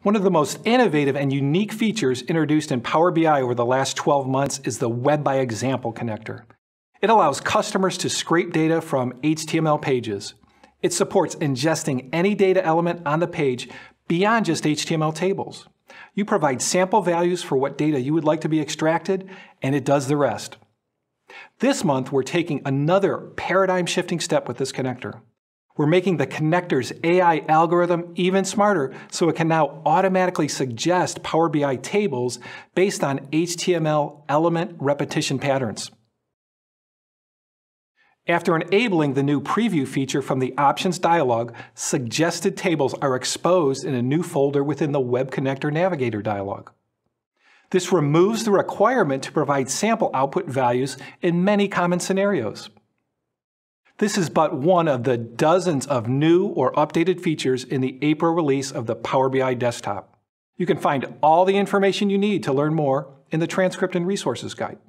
One of the most innovative and unique features introduced in Power BI over the last 12 months is the Web by Example connector. It allows customers to scrape data from HTML pages. It supports ingesting any data element on the page beyond just HTML tables. You provide sample values for what data you would like to be extracted, and it does the rest. This month, we're taking another paradigm-shifting step with this connector. We're making the connector's AI algorithm even smarter, so it can now automatically suggest Power BI tables based on HTML element repetition patterns. After enabling the new preview feature from the Options dialog, suggested tables are exposed in a new folder within the Web Connector Navigator dialog. This removes the requirement to provide sample output values in many common scenarios. This is but one of the dozens of new or updated features in the April release of the Power BI desktop. You can find all the information you need to learn more in the Transcript and Resources Guide.